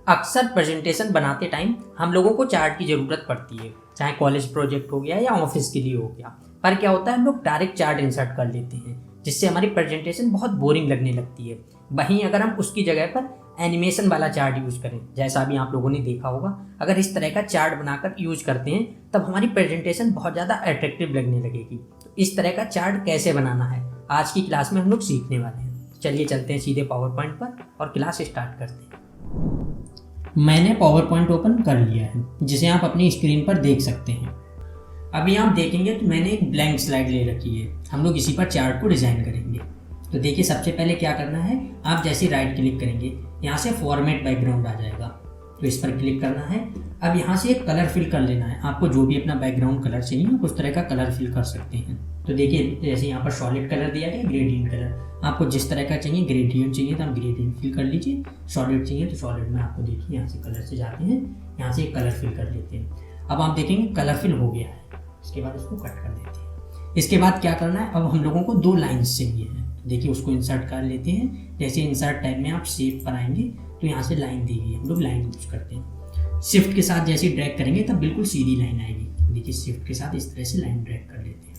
अक्सर प्रेजेंटेशन बनाते टाइम हम लोगों को चार्ट की ज़रूरत पड़ती है, चाहे कॉलेज प्रोजेक्ट हो गया या ऑफिस के लिए हो गया। पर क्या होता है, हम लोग डायरेक्ट चार्ट इंसर्ट कर लेते हैं, जिससे हमारी प्रेजेंटेशन बहुत बोरिंग लगने लगती है। वहीं अगर हम उसकी जगह पर एनिमेशन वाला चार्ट यूज़ करें, जैसा अभी आप लोगों ने देखा होगा, अगर इस तरह का चार्ट बनाकर यूज़ करते हैं तब हमारी प्रेजेंटेशन बहुत ज़्यादा अट्रैक्टिव लगने लगेगी। तो इस तरह का चार्ट कैसे बनाना है, आज की क्लास में हम लोग सीखने वाले हैं। चलिए चलते हैं सीधे पावर पॉइंट पर और क्लास स्टार्ट करते हैं। मैंने पावर पॉइंट ओपन कर लिया है, जिसे आप अपनी स्क्रीन पर देख सकते हैं। अभी आप देखेंगे तो मैंने एक ब्लैंक स्लाइड ले रखी है, हम लोग इसी पर चार्ट को डिज़ाइन करेंगे। तो देखिए, सबसे पहले क्या करना है, आप जैसे राइट क्लिक करेंगे यहाँ से फॉर्मेट बैकग्राउंड आ जाएगा, तो इस पर क्लिक करना है। अब यहाँ से एक कलर फिल कर लेना है, आपको जो भी अपना बैकग्राउंड कलर चाहिए आप उस तरह का कलर फिल कर सकते हैं। तो देखिए, जैसे यहाँ पर सॉलिड कलर दिया गया, ग्रेडियंट कलर, आपको जिस तरह का चाहिए, ग्रेडियंट चाहिए तो आप ग्रेडियंट फिल कर लीजिए, सॉलिड चाहिए तो सॉलिड में आपको देखिए यहाँ से कलर से जाते हैं, यहाँ से एक कलर फिल कर लेते हैं। अब आप देखेंगे कलर फिल हो गया है, इसके बाद इसको कट कर देते हैं। इसके बाद क्या करना है, अब हम लोगों को 2 लाइन्स चाहिए हैं, देखिए उसको इंसर्ट कर लेते हैं। जैसे इंसर्ट टैब में आप शेप पर आएंगे तो यहाँ से लाइन दी गई है, हम लोग लाइन यूज करते हैं। शिफ्ट के साथ जैसे ड्रैग करेंगे तब बिल्कुल सीधी लाइन आएगी। देखिए शिफ्ट के साथ इस तरह से लाइन ड्रैग कर लेते हैं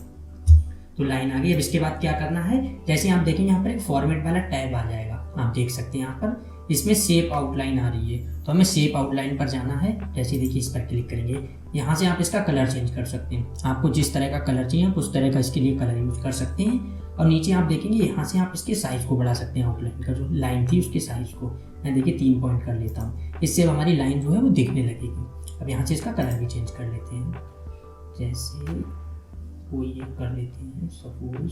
तो लाइन आ गई। अब इसके बाद क्या करना है, जैसे आप देखेंगे यहाँ पर एक फॉर्मेट वाला टैब आ जाएगा, आप देख सकते हैं यहाँ पर इसमें शेप आउटलाइन आ रही है, तो हमें शेप आउटलाइन पर जाना है। जैसे देखिए इस पर क्लिक करेंगे, यहाँ से आप इसका कलर चेंज कर सकते हैं, आपको जिस तरह का कलर चाहिए आप उस तरह का इसके लिए कलर यूज कर सकते हैं। और नीचे आप देखेंगे यहाँ से आप इसके साइज़ को बढ़ा सकते हैं, आउटलाइन का जो लाइन थी उसके साइज़ को मैं देखिए 3 पॉइंट कर लेता हूँ, इससे हमारी लाइन जो है वो दिखने लगेगी। अब यहाँ से इसका कलर भी चेंज कर लेते हैं, जैसे कोई ये कर लेते हैं सपोज,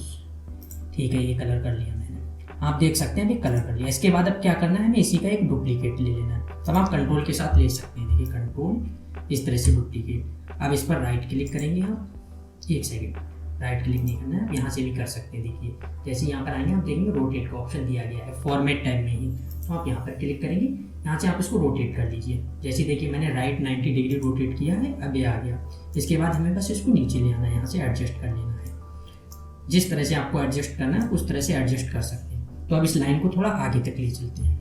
ठीक है ये कलर कर लिया मैंने, आप देख सकते हैं अभी कलर कर लिया। इसके बाद अब क्या करना है, हमें इसी का एक डुप्लीकेट ले लेना है, तब आप कंट्रोल के साथ ले सकते हैं। देखिए कंट्रोल, इस तरह से डुप्लीकेट। अब इस पर राइट क्लिक करेंगे आप, 1 सेकेंड, राइट क्लिक नहीं करना है, आप यहाँ से भी कर सकते हैं। देखिए जैसे यहाँ पर आएंगे आप देखेंगे रोटेट का ऑप्शन दिया गया है फॉर्मेट टैब में ही, तो आप यहाँ पर क्लिक करेंगे, यहाँ से आप इसको रोटेट कर लीजिए। जैसे देखिए मैंने राइट 90 डिग्री रोटेट किया है, अब ये आ गया। इसके बाद हमें बस इसको नीचे ले आना है, यहाँ से एडजस्ट कर लेना है, जिस तरह से आपको एडजस्ट करना है उस तरह से एडजस्ट कर सकते हैं। तो अब इस लाइन को थोड़ा आगे तक ले चलते हैं,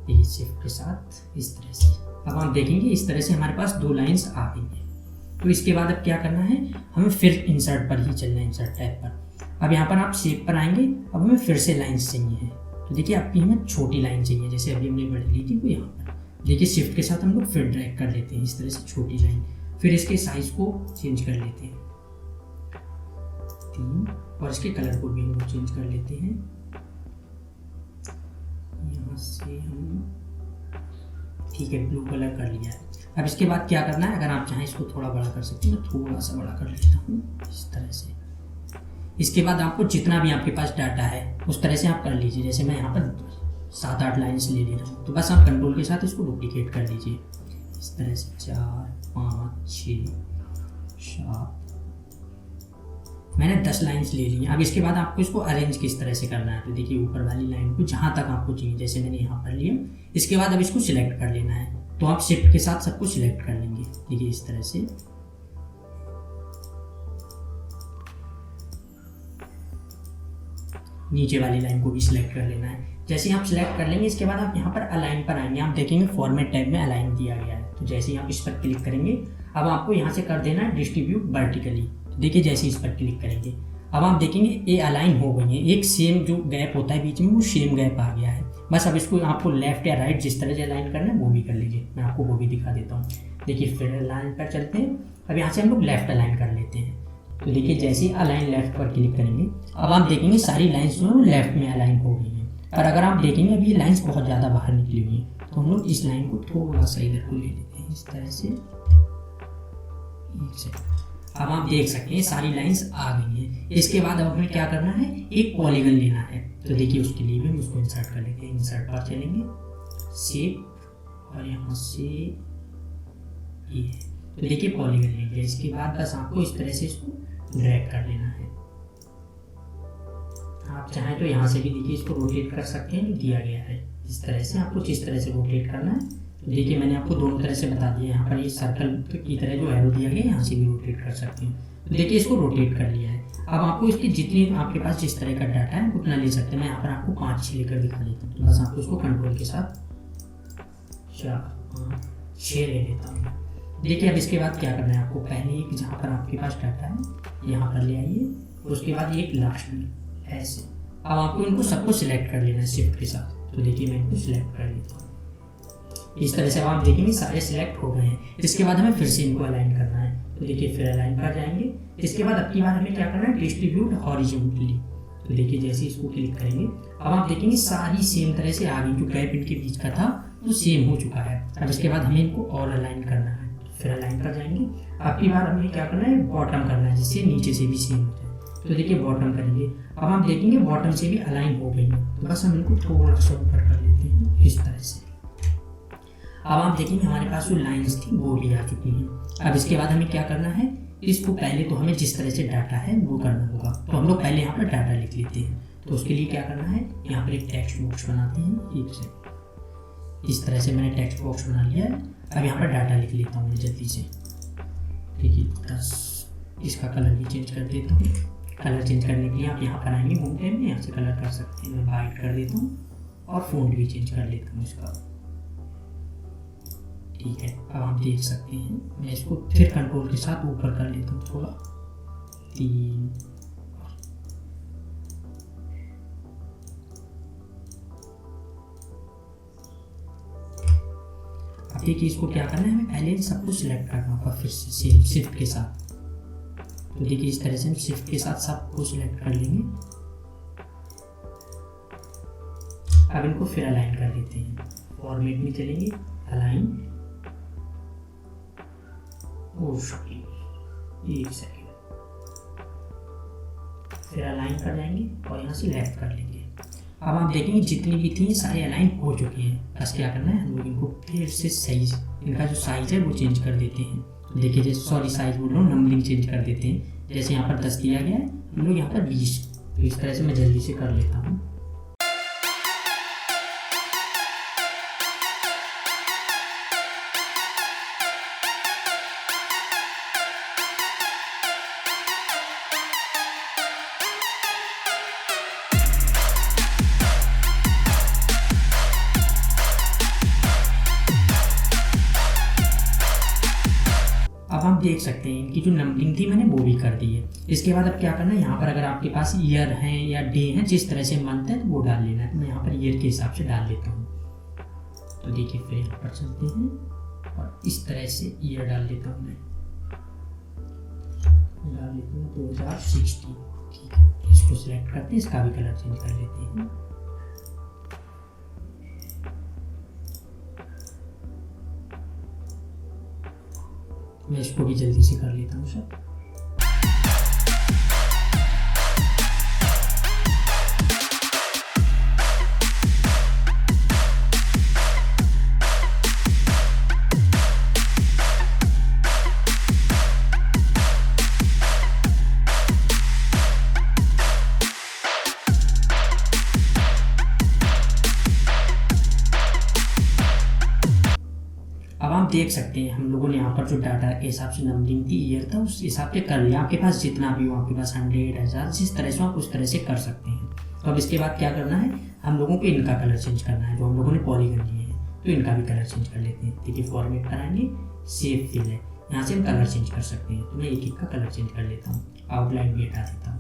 देखिए शिफ्ट के साथ इस तरह से। अब आप देखेंगे इस तरह से हमारे पास 2 लाइन्स आ गई हैं। तो इसके बाद अब क्या करना है, हमें फिर इंसर्ट पर ही चलना है, इंसर्ट टैब पर। अब यहाँ पर आप शेप पर आएंगे, अब हमें फिर से लाइन्स चाहिए है। तो देखिए आपकी हमें छोटी लाइन चाहिए, जैसे अभी हमने बड़ी ली थी वो यहाँ पर देखिए शिफ्ट के साथ हम लोग फिर ड्रैग कर लेते हैं इस तरह से छोटी लाइन, फिर इसके साइज को चेंज कर लेते हैं 3, और इसके कलर को भी हम लोग चेंज कर लेते हैं। यहाँ से हम ठीक है ब्लू कलर कर लिया है। अब इसके बाद क्या करना है, अगर आप चाहें इसको थोड़ा बड़ा कर सकते हैं, मैं थोड़ा सा बड़ा कर लेता हूँ इस तरह से। इसके बाद आपको जितना भी आपके पास डाटा है उस तरह से आप कर लीजिए। जैसे मैं यहाँ पर 7-8 लाइन्स ले रहा हूँ, तो बस आप कंट्रोल के साथ इसको डुप्लीकेट कर लीजिए इस तरह से, 4, 5, 6, 7, मैंने 10 लाइन्स ले ली हैं। अब इसके बाद आपको इसको अरेंज किस तरह से करना है, तो देखिए ऊपर वाली लाइन को जहाँ तक आपको चाहिए, जैसे मैंने यहाँ पर लिया। इसके बाद अब इसको सिलेक्ट कर लेना है, तो आप शिफ्ट के साथ सबको सिलेक्ट कर लेंगे, देखिए इस तरह से। नीचे वाली लाइन को भी सिलेक्ट कर लेना है। जैसे आप सिलेक्ट कर लेंगे, इसके बाद आप यहाँ पर अलाइन पर आएंगे, आप देखेंगे फॉर्मेट टैब में अलाइन दिया गया है, तो जैसे ही आप इस पर क्लिक करेंगे, अब आपको यहाँ से कर देना है डिस्ट्रीब्यूट वर्टिकली। देखिए जैसे इस पर क्लिक करेंगे, अब आप देखेंगे ये अलाइन हो गई है, एक सेम जो गैप होता है बीच में वो सेम गैप आ गया है। बस अब इसको आपको लेफ्ट या राइट जिस तरह से अलाइन करना है वो भी कर लीजिए, मैं आपको वो भी दिखा देता हूँ। देखिए फिर अलाइन पर चलते हैं, अब यहाँ से हम लोग लेफ्ट अलाइन कर लेते हैं। तो देखिए जैसे ही अलाइन लेफ्ट पर क्लिक करेंगे, अब आप देखेंगे सारी लाइन्स जो है लेफ्ट में अलाइन हो गई हैं। और अगर आप देखेंगे अभी ये लाइन्स बहुत ज़्यादा बाहर निकली हुई हैं, तो हम लोग इस लाइन को थोड़ा सा इधर को ले लेते हैं इस तरह से, 1 सेकंड। अब आप देख सकते हैं सारी लाइंस आ गई हैं। इसके बाद अब हमें क्या करना है, एक पॉलीगन लेना है, तो देखिए उसके लिए भी हम उसको इंसर्ट कर लेते हैं। इंसर्ट पर चलेंगे, शेप, और यहाँ से ये, तो देखिए पॉलीगन लेंगे। इसके बाद बस आपको इस तरह से इसको ड्रैग कर लेना है। आप चाहें तो यहाँ से भी देखिए इसको रोटेट कर सकते हैं, दिया गया है इस तरह से, आपको जिस तरह से रोटेट करना है। तो देखिए मैंने आपको दोनों तरह से बता दिया, यहाँ पर ये सर्कल की तरह जो एरो दिया गया है यहाँ से भी रोटेट कर सकते हैं। तो देखिए इसको रोटेट कर लिया है। अब आपको इसकी जितनी आपके पास जिस तरह का डाटा है उतना ले सकते हैं। मैं यहाँ पर आपको 5-6 लेकर दिखा देता हूँ। तो बस आपको इसको कंट्रोल के साथ 4 5 6 ले लेता हूँ। देखिए अब इसके बाद क्या करना है आपको, पहले एक जहाँ पर आपके पास डाटा है यहाँ पर ले आइए, उसके बाद एक लास्ट में ऐसे। अब आपको इनको सबको सिलेक्ट कर लेना है शिफ्ट के साथ। तो देखिए मैं इनको सिलेक्ट कर लेता हूँ। इस तरह से अब आप देखेंगे सारे सिलेक्ट हो गए हैं। इसके बाद हमें फिर से इनको अलाइन करना है। तो देखिए फिर अलाइन कर जाएंगे। इसके बाद अब की बार हमें क्या करना है, डिस्ट्रीब्यूट हॉरिजॉन्टली। तो देखिए जैसे इसको क्लिक करेंगे अब आप देखेंगे सारी सेम तरह से आ गई, जो गैप इनके बीच का था वो सेम हो चुका है। अब इसके बाद हमें इनको और अलाइन करना है, फिर अलाइन कर जाएंगे। अब की बार हमें क्या करना है, बॉटम करना है, जिससे नीचे से भी सेम हो जाए। तो देखिए बॉटम करेंगे, अब आप देखेंगे बॉटम से भी अलाइन हो गई है। तो बस हम इनको थोड़ा सा ऊपर कर लेते हैं इस तरह से। अब आप देखेंगे हमारे पास जो लाइंस थी वो भी आ चुकी हैं। अब इसके बाद हमें क्या करना है, इसको पहले तो हमें जिस तरह से डाटा है वो करना होगा। तो हम लोग पहले यहाँ पर डाटा लिख लेते हैं। तो उसके लिए क्या करना है, यहाँ पर एक टेक्स्ट बॉक्स बनाते हैं। एक से इस तरह से मैंने टेक्स्ट बॉक्स बना लिया है। अब यहाँ पर डाटा लिख लेता हूँ जल्दी से। ठीक है, 10। इसका कलर भी चेंज कर देता हूँ। कलर चेंज करने के लिए आप यहाँ पर आएंगे होम टैब में, यहाँ से कलर कर सकते हैं। मैं वाइट कर देता हूँ और फ़ॉन्ट भी चेंज कर लेता हूँ इसका। ठीक है, अब आप देख सकते हैं मैं इसको फिर कंट्रोल के साथ ऊपर कर लेता हूँ थोड़ा, 3। अब देखिए इसको क्या करना है, हमें पहले सबको सिलेक्ट करना होगा फिर से शिफ्ट के साथ। तो देखिए इस तरह से हम शिफ्ट के साथ सबको सिलेक्ट कर लेंगे। अब इनको फिर अलाइन कर लेते हैं। फॉर्मेट में चलेंगे, अलाइन, एक सेकेंड, फिर अलाइन कर जाएंगे और यहाँ से लेफ्ट कर लेंगे। अब आप देखेंगे जितनी भी थी सारे अलाइन हो चुकी हैं। बस क्या करना है, हम लोग इनको फिर से साइज, इनका जो साइज है वो चेंज कर देते हैं। तो देखिए जैसे, सॉरी साइज बोल रहा हूँ, नंबरिंग चेंज कर देते हैं। जैसे यहाँ पर 10 दिया गया है, हम लोग यहाँ पर 20। तो इस तरह से मैं जल्दी से कर लेता हूँ। अब आप देख सकते हैं इनकी जो नंबरिंग थी मैंने वो भी कर दी है। इसके बाद अब क्या करना है, यहाँ पर अगर आपके पास ईयर हैं या डे हैं, जिस तरह से मंथ है वो डाल लेना है। तो मैं यहाँ पर ईयर के हिसाब से डाल लेता हूँ। तो देखिए फिर यहाँ पर चलते हैं और इस तरह से ईयर डाल लेता हूँ। मैं डाल लेता हूँ 2016। ठीक है, इसको सिलेक्ट करते हैं, इसका भी कलर चेंज कर लेते हैं। मैं इसको भी जल्दी से कर लेता हूँ सब। अब आप देख सकते हैं हम लोगों ने यहाँ पर जो डाटा के हिसाब से नंबरिंग थी, ईयर था, उस हिसाब से कर लिया। आपके पास जितना भी हो, आपके पास 100, 1000, जिस तरह से आप उस तरह से कर सकते हैं। तो अब इसके बाद क्या करना है, हम लोगों को इनका कलर चेंज करना है। जो हम लोगों ने पॉलीगन लिए हैं तो इनका भी कलर चेंज कर लेते हैं। देखिए फॉर्मेट कराएंगे, सेव फिल है, यहाँ से हम कलर चेंज कर सकते हैं। तो मैं एक का कलर चेंज कर लेता हूँ, आउटलाइन भी हटा देता हूँ।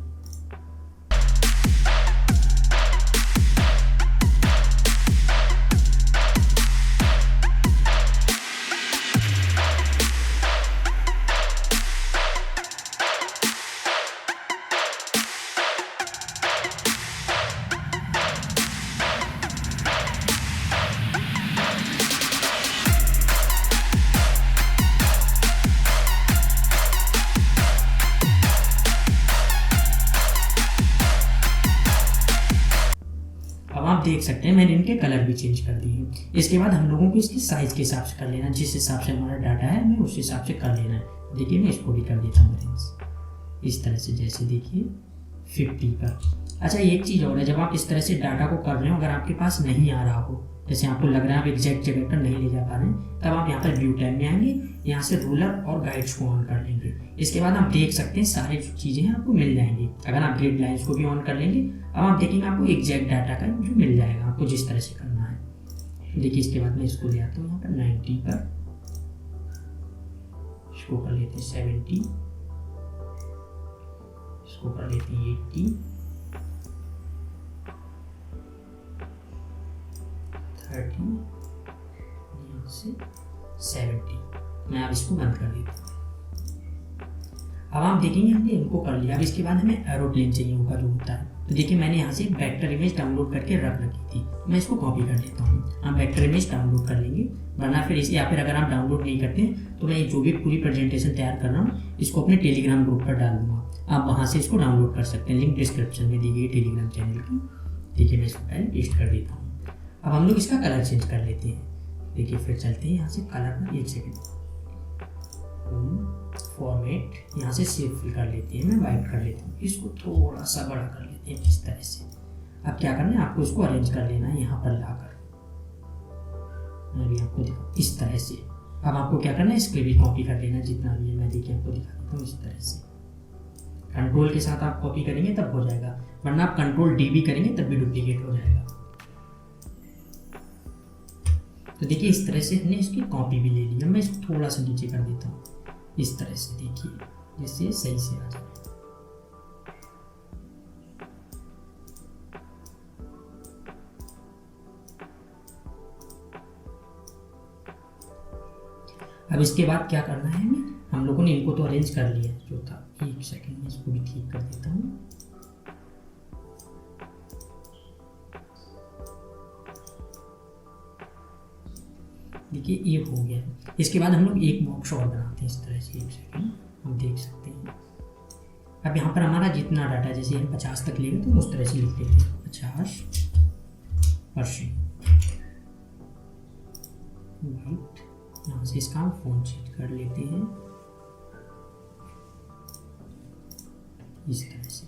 आप देख सकते हैं मैंने इनके कलर भी चेंज कर दिए। इसके बाद हम लोगों को इसकी साइज के हिसाब से कर लेना, जिस हिसाब से हमारा डाटा है हमें उस हिसाब से कर लेना है। देखिए मैं इसको भी कर देता हूँ अरेंज इस तरह से, जैसे देखिए 50 पर। अच्छा एक चीज़ और है, जब आप इस तरह से डाटा को कर रहे हो, अगर आपके पास नहीं आ रहा हो, जैसे आपको लग रहा है आप एग्जैक्ट जगह पर नहीं ले जा पा रहे हैं, तब आप यहाँ पर व्यू टैब में आएंगे, यहाँ से रूलर और गाइड्स को ऑन कर लेंगे। इसके बाद आप देख सकते हैं सारी जो चीज़ें हैं आपको मिल जाएंगी। अगर आप ग्रिड लाइन्स को भी ऑन कर लेंगे, अब आप देखेंगे आपको एग्जैक्ट डाटा का जो मिल जाएगा, आपको जिस तरह से करना है। देखिए इसके बाद मैं इसको ले आता हूँ यहाँ पर 90 पर, इसको कर लेते हैं 70, इसको कर लेते हैं 80, 30, यहाँ से 70। मैं अब इसको बंद कर देता हूँ। अब आप देखेंगे हमने इनको कर लिया। अब इसके बाद हमें एरोप्लेन चाहिए होगा जो होता है। तो देखिए मैंने यहाँ से एक वेक्टर इमेज डाउनलोड करके रख रखी थी, मैं इसको कॉपी कर लेता हूँ। हम वेक्टर इमेज डाउनलोड कर लेंगे, वरना फिर इसे, या फिर अगर आप डाउनलोड नहीं करते हैं तो मैं जो भी पूरी प्रेजेंटेशन तैयार कर रहा हूँ इसको अपने टेलीग्राम ग्रुप पर डाल दूँगा, आप वहाँ से इसको डाउनलोड कर सकते हैं। लिंक डिस्क्रिप्शन में दी गई टेलीग्राम चैनल की। देखिए मैं इसको पहले पेस्ट कर देता हूँ। अब हम लोग इसका कलर चेंज कर लेते हैं। देखिए फिर चलते हैं यहाँ से कलर पर, 1 सेकेंड, फॉर्मेट, यहाँ से सेव फिल कर लेते हैं। मैं वाइट कर लेता हूँ, इसको थोड़ा सा बड़ा कर लेते हैं इस तरह से। अब क्या करना है, आपको इसको अरेंज कर लेना है यहाँ पर लाकर, मैं भी आपको दिखा इस तरह से। अब आपको क्या करना है, इसके भी कॉपी कर लेना जितना भी है। मैं देखिए आपको दिखा देता हूँ इस तरह से। कंट्रोल के साथ आप कॉपी करेंगे तब हो जाएगा, वरना आप कंट्रोल डी भी करेंगे तब भी डुप्लीकेट हो जाएगा। तो देखिए इस तरह से हमने इसकी कॉपी भी ले ली। मैं इसको थोड़ा सा नीचे कर देता हूँ इस तरह से, देखिए जिससे सही से आ जाए। अब इसके बाद क्या करना है, हम लोगों ने इनको तो अरेंज कर लिया जो था। 1 सेकेंड में इसको भी ठीक कर देता हूँ। देखिए ये हो गया। इसके बाद हम लोग एक बॉक्स और बनाते हैं इस तरह से। 1 सेकेंड, हम देख सकते हैं। अब यहाँ पर हमारा जितना डाटा, जैसे हम 50 तक लेंगे तो उस तरह से लिख लेते हैं 50%। वाइट, यहाँ से इसका हम फ़ॉन्ट चेंज कर लेते हैं इस तरह से।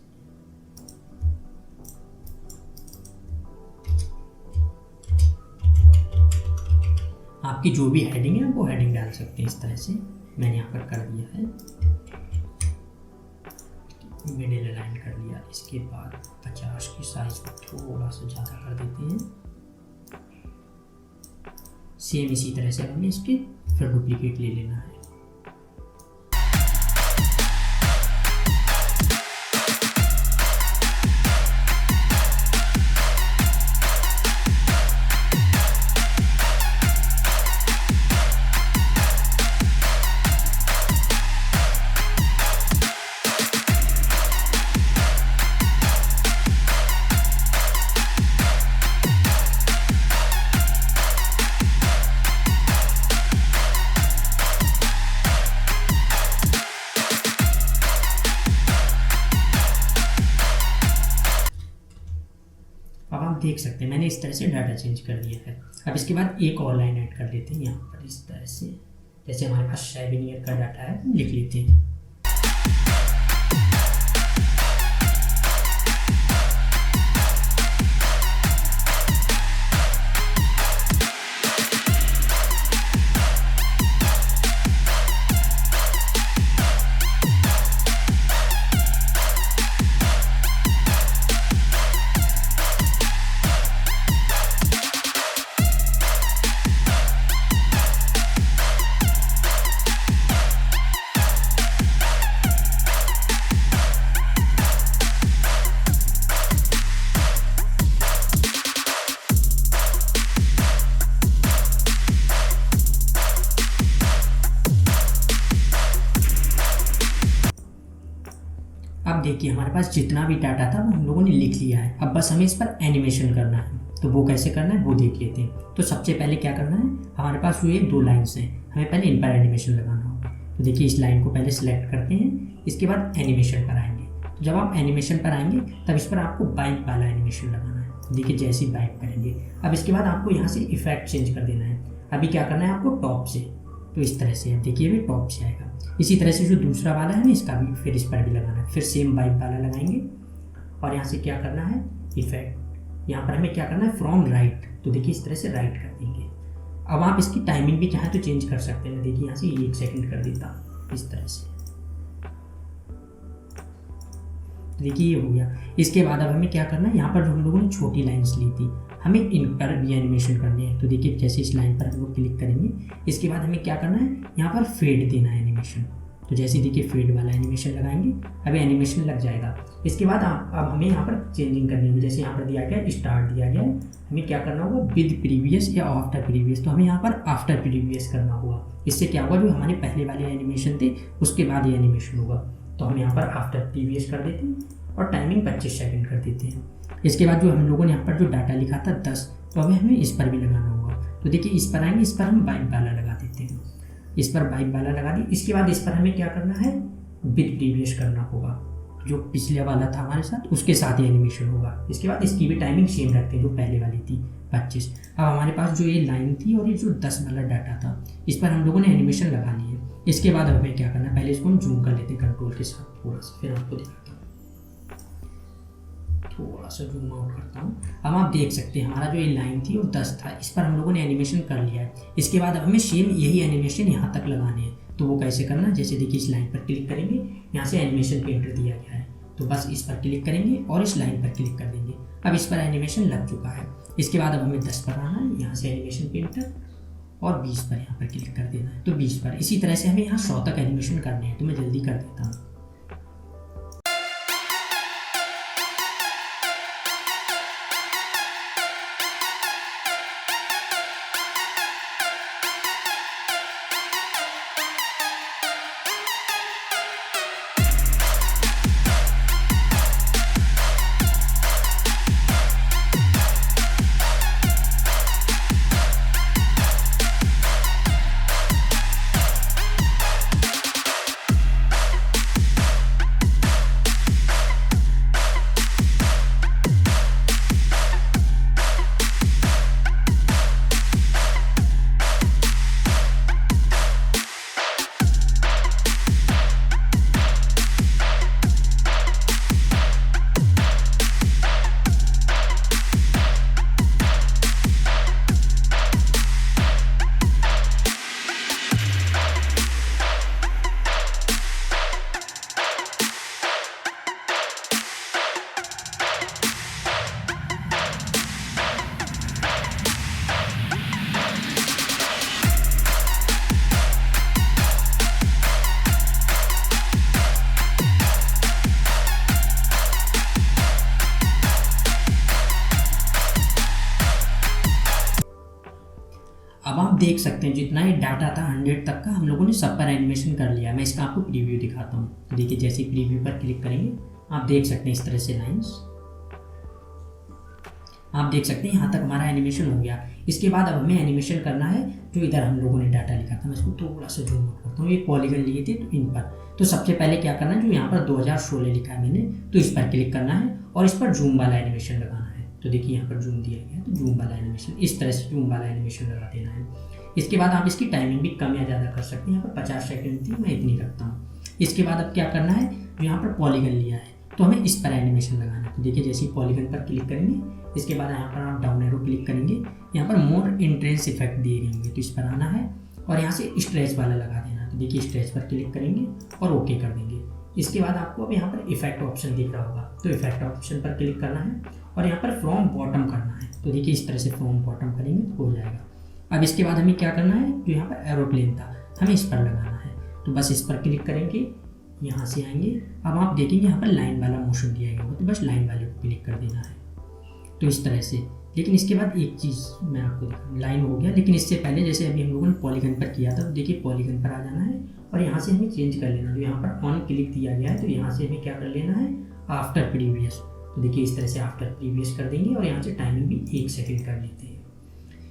आपकी जो भी हेडिंग है वो हेडिंग डाल सकते हैं इस तरह से। मैंने यहाँ पर कर दिया है, मिडिल अलाइन कर लिया। इसके बाद 50 की साइज को थोड़ा सा ज़्यादा कर देते हैं। सेम इसी तरह से हमने इसके फिर डुप्लीकेट ले लेना है। देख सकते हैं मैंने इस तरह से डाटा चेंज कर दिया है। अब इसके बाद एक और लाइन ऐड कर लेते हैं यहाँ पर इस तरह से। जैसे हमारे पास 7 ईयर का डाटा है, लिख लेते हैं। अब देखिए हमारे पास जितना भी डाटा था वो हम लोगों ने लिख लिया है। अब बस हमें इस पर एनिमेशन करना है। तो वो कैसे करना है वो देख लेते हैं। तो सबसे पहले क्या करना है, हमारे पास ये 2 लाइन्स हैं, हमें पहले इन पर एनिमेशन लगाना होगा। तो देखिए इस लाइन को पहले सिलेक्ट करते हैं, इसके बाद एनिमेशन पर आएंगे। तो जब आप एनिमेशन पर आएंगे तब इस पर आपको बाइक वाला एनिमेशन लगाना है। तो देखिए जैसे ही बाइक करेंगे, अब इसके बाद आपको यहाँ से इफेक्ट चेंज कर देना है। अभी क्या करना है आपको, टॉप से, तो इस तरह से देखिए अभी टॉप से आएगा। इसी तरह से जो दूसरा वाला है ना, इसका भी फिर इस पर भी लगाना है। फिर सेम बाइक वाला लगाएंगे और यहाँ से क्या करना है, इफेक्ट, यहाँ पर हमें क्या करना है, फ्रॉम राइट। तो देखिए इस तरह से राइट कर देंगे। अब आप इसकी टाइमिंग भी चाहें तो चेंज कर सकते हैं। देखिए यहाँ से 1 सेकंड कर देता इस तरह से। देखिए ये हो गया। इसके बाद अब हमें क्या करना है, यहाँ पर जो हम लोगों ने छोटी लाइन्स ली थी हमें इन पर भी एनिमेशन करनी है। तो देखिए जैसे इस लाइन पर हम लोग क्लिक करेंगे, इसके बाद हमें क्या करना है, यहाँ पर फेड देना है एनिमेशन। तो जैसे देखिए फेड वाला एनिमेशन लगाएंगे, अभी एनिमेशन लग जाएगा। इसके बाद अब हमें यहाँ पर चेंजिंग करनी होगी। जैसे यहाँ पर दिया गया स्टार्ट दिया गया है, हमें क्या करना होगा, विद प्रीवियस या आफ्टर प्रीवियस। तो हमें यहाँ पर आफ्टर प्रीवियस करना होगा। इससे क्या होगा, जो हमारे पहले वाले एनिमेशन थे उसके बाद ये एनिमेशन होगा। तो हम यहाँ पर आफ्टर प्रीवियस कर देते हैं और टाइमिंग 25 सेकंड कर देते हैं। इसके बाद जो हम लोगों ने यहाँ पर जो डाटा लिखा था 10, तो अभी हमें इस पर भी लगाना होगा। तो देखिए इस पर आएंगे, इस पर हम बाइक वाला लगा देते हैं। इस पर बाइक वाला लगा दी। इसके बाद इस पर हमें क्या करना है, विद प्रीवियस करना होगा। जो पिछले वाला था हमारे साथ उसके साथ ही एनिमेशन होगा। इसके बाद इसकी भी टाइमिंग सेम रखते हैं जो पहले वाली थी 25। अब हमारे पास जो ये लाइन थी और ये जो 10 वाला डाटा था, इस पर हम लोगों ने एनिमेशन लगा ली है। इसके बाद हमें क्या करना है, पहले इसको हम जूम कर लेते हैं कंट्रोल के साथ थोड़ा सा, फिर आपको दिखाता हूँ। थोड़ा सा जूम आउट करता हूँ। अब आप देख सकते हैं हमारा जो ये लाइन थी वो 10 था, इस पर हम लोगों ने एनिमेशन कर लिया है। इसके बाद अब हमें सेम यही एनिमेशन यहाँ तक लगाने हैं। तो वो कैसे करना है, जैसे देखिए इस लाइन पर क्लिक करेंगे, यहाँ से एनिमेशन पेंटर दिया गया है, तो बस इस पर क्लिक करेंगे और इस लाइन पर क्लिक कर देंगे। अब इस पर एनिमेशन लग चुका है। इसके बाद अब हमें 10 पर आना है, यहाँ से एनिमेशन पेंटर और 20 पर यहाँ पर क्लिक कर देना है, तो 20 पर। इसी तरह से हमें यहाँ 100 तक एनिमेशन करने हैं। तो मैं जल्दी कर देता हूँ। अब आप देख सकते हैं जितना ही डाटा था 100 तक का हम लोगों ने सब पर एनिमेशन कर लिया। मैं इसका आपको प्रीव्यू दिखाता हूँ। देखिए जैसे प्रीव्यू पर क्लिक करेंगे, आप देख सकते हैं इस तरह से लाइंस, आप देख सकते हैं यहाँ तक हमारा एनिमेशन हो गया। इसके बाद अब हमें एनिमेशन करना है जो इधर हम लोगों ने डाटा लिखा था। मैं इसको थोड़ा सा जूम आउट करता हूँ। ये पॉलीगन लिए थे तो इन पर, तो सबसे पहले क्या करना है, जो यहाँ पर 2016 लिखा है मैंने, तो इस पर क्लिक करना है और इस पर जूम वाला एनिमेशन लगाना है। तो देखिए यहाँ पर जूम दिया गया है, तो जूम वाला एनिमेशन, इस तरह से जूम वाला एनिमेशन लगा देना है। इसके बाद आप इसकी टाइमिंग भी कम या ज़्यादा कर सकते हैं। यहाँ पर 50 सेकंड थी, मैं इतनी करता हूँ। इसके बाद अब क्या करना है, जो यहाँ पर पॉलीगन लिया है तो हमें इस पर एनिमेशन लगाना है। तो देखिए जैसे ही पॉलीगन पर क्लिक करेंगे, इसके बाद यहाँ पर आप डाउन एरो क्लिक करेंगे, यहाँ पर मोर इंटेंस इफेक्ट दिए गए होंगे, तो इस पर आना है और यहाँ से स्ट्रेच वाला लगा देना है। तो देखिए स्ट्रेच पर क्लिक करेंगे और ओके कर देंगे। इसके बाद आपको अब यहाँ पर इफेक्ट ऑप्शन दिख रहा होगा, तो इफेक्ट ऑप्शन पर क्लिक करना है और यहाँ पर फ्रॉम बॉटम करना है। तो देखिए इस तरह से फ्रॉम बॉटम करेंगे तो हो जाएगा। अब इसके बाद हमें क्या करना है, जो यहाँ पर एरोप्लेन था हमें इस पर लगाना है। तो बस इस पर क्लिक करेंगे, यहाँ से आएंगे। अब आप देखेंगे यहाँ पर लाइन वाला मोशन दिया गया होगा, तो बस लाइन वाले को क्लिक कर देना है। तो इस तरह से। लेकिन इसके बाद एक चीज़ मैं आपको दिखाऊँ, लाइन हो गया, लेकिन इससे पहले जैसे अभी हम लोगों ने पॉलीगन पर किया था, तो देखिए पॉलीगन पर आ जाना है और यहाँ से हमें चेंज कर लेना। जो यहाँ पर ऑन क्लिक दिया गया है, तो यहाँ से हमें क्या कर लेना है, आफ्टर प्रीवियस। तो देखिए इस तरह से आफ्टर प्रीवियस कर देंगे और यहाँ से टाइमिंग भी 1 सेकंड कर लेते हैं।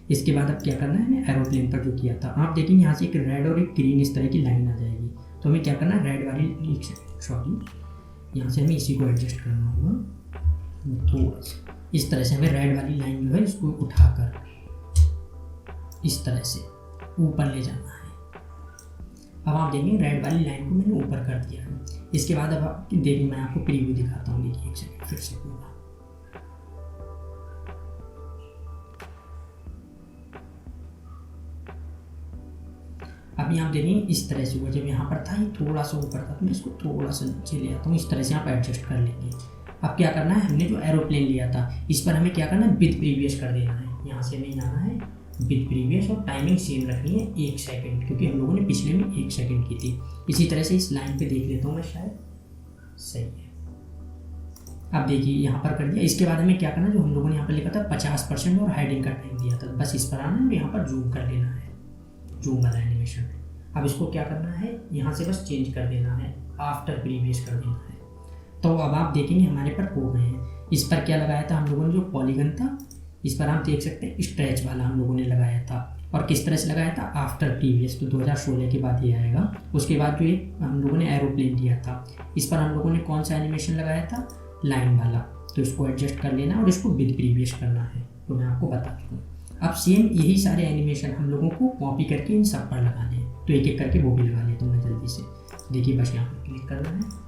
इसके बाद अब क्या करना है, मैं एरोप्लेन पर जो किया था, आप देखेंगे यहाँ से एक रेड और एक ग्रीन इस तरह की लाइन आ जाएगी। तो हमें क्या करना है, रेड वाली, सॉरी, यहाँ से हमें इसी को एडजस्ट करना होगा थोड़ा सा। इस तरह से हमें रेड वाली लाइन जो है इसको उठाकर इस तरह से ऊपर ले जाना है। अब आप देखेंगे रेड वाली लाइन को मैंने ऊपर कर दिया है। इसके बाद अब आप देखिए, मैं आपको प्रीव्यू दिखाता हूँ। देखिए एक सेकंड फिर से पूरा, अभी आप देखेंगे इस तरह से हुआ। जब यहाँ पर था ये थोड़ा सा ऊपर था, तो मैं इसको थोड़ा सा नीचे ले आता हूँ। इस तरह से आप एडजस्ट कर लेंगे। अब क्या करना है, हमने जो एरोप्लेन लिया था इस पर हमें क्या करना है, विद प्रीवियस कर देना है। यहाँ से हमें जाना है विद प्रीवियस और टाइमिंग सेम रखनी है 1 सेकंड, क्योंकि हम लोगों ने पिछले में 1 सेकंड की थी। इसी तरह से इस लाइन पे देख लेता हूँ मैं, शायद सही है। अब देखिए यहाँ पर कर दिया। इसके बाद हमें क्या करना है, जो हम लोगों ने यहाँ पर लिखा था 50% और हाइडिंग का टाइम दिया था, बस इस पर आना है और यहाँ पर जूम कर लेना है, जूम वाला एनिमेशन। अब इसको क्या करना है, यहाँ से बस चेंज कर देना है, आफ्टर प्रीवियस कर देना है। तो अब आप देखेंगे हमारे पर हो गए हैं। इस पर क्या लगाया था हम लोगों ने, जो पॉलीगन था इस पर आप देख सकते हैं स्ट्रेच वाला हम लोगों ने लगाया था। और किस तरह से लगाया था, आफ्टर प्रीवियस, तो 2016 के बाद ये आएगा। उसके बाद जो ये हम लोगों ने एरोप्लेन दिया था इस पर हम लोगों ने कौन सा एनिमेशन लगाया था, लाइन वाला, तो इसको एडजस्ट कर लेना और इसको विद प्रीवियस करना है। तो मैं आपको बता दूँ, अब सेम यही सारे एनिमेशन हम लोगों को कॉपी करके इन सब पर लगाने हैं। तो एक एक करके वो भी लगा लेता हूँ मैं जल्दी से। देखिए बस यहाँ पर क्लिक करना है।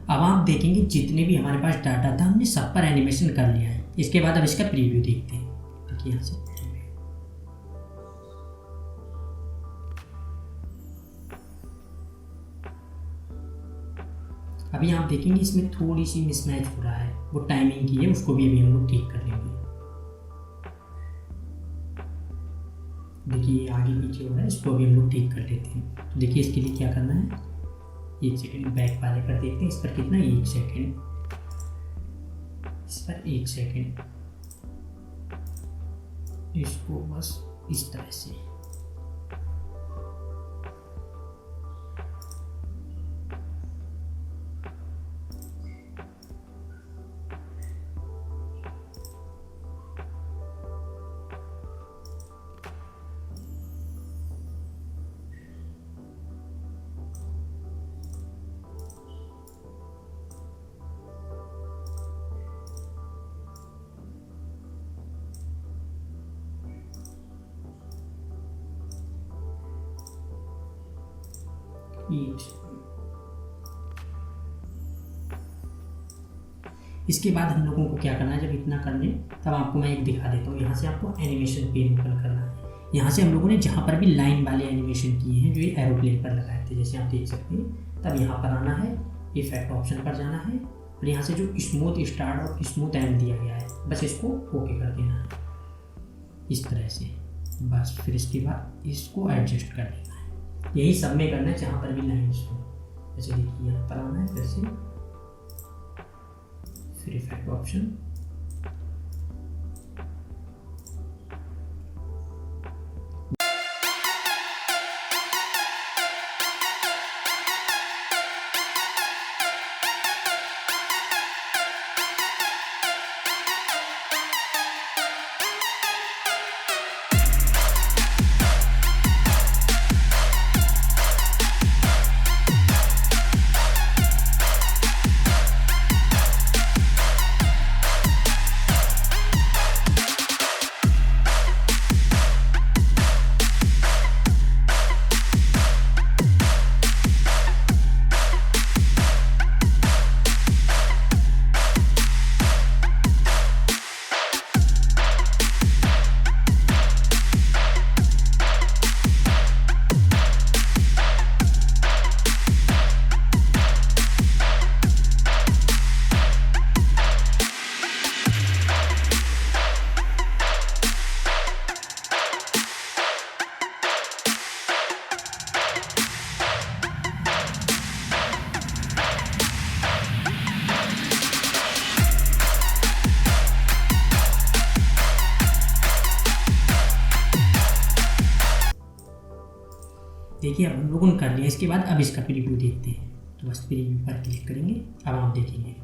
अब आप देखेंगे जितने भी हमारे पास डाटा था हमने सब पर एनिमेशन कर लिया है। इसके बाद अब इसका प्रीव्यू देखते हैं। देखिए यहाँ से अभी आप देखेंगे इसमें थोड़ी सी मिसमैच हो रहा है, वो टाइमिंग की है, उसको भी अभी हम लोग ठीक कर लेंगे। देखिए आगे पीछे हो रहा है, इसको भी हम लोग ठीक कर लेते हैं। तो देखिए इसके लिए क्या करना है, 1 सेकेंड बैक वाले कर देते हैं। इस पर कितना, 1 सेकेंड, इस पर 1 सेकेंड, इसको बस इस तरह से। इसके बाद हम लोगों को क्या करना है, जब इतना कर लें तब आपको मैं एक दिखा देता हूँ। यहाँ से आपको एनिमेशन पेन ओपन करना है। यहाँ से हम लोगों ने जहाँ पर भी लाइन वाले एनिमेशन किए हैं जो ये एरोप्लेन पर लगाए थे, जैसे आप देख सकते हैं, तब यहाँ पर आना है, इफेक्ट ऑप्शन पर जाना है और यहाँ से जो स्मूथ स्टार्ट और स्मूथ एंड दिया गया है बस इसको ओके कर देना है इस तरह से। बस फिर इसके बाद इसको एडजस्ट कर देना है। यही सब में करना है जहाँ पर भी लाइन्स हो। जैसे देखिए यहाँ पर आना है, फिर से फिर इफेक्ट ऑप्शन, देखिए अब हम लोगों ने कर लिया। इसके बाद अब इसका प्रीव्यू देखते हैं। तो बस प्रीव्यू पर क्लिक करेंगे, अब आप देखेंगे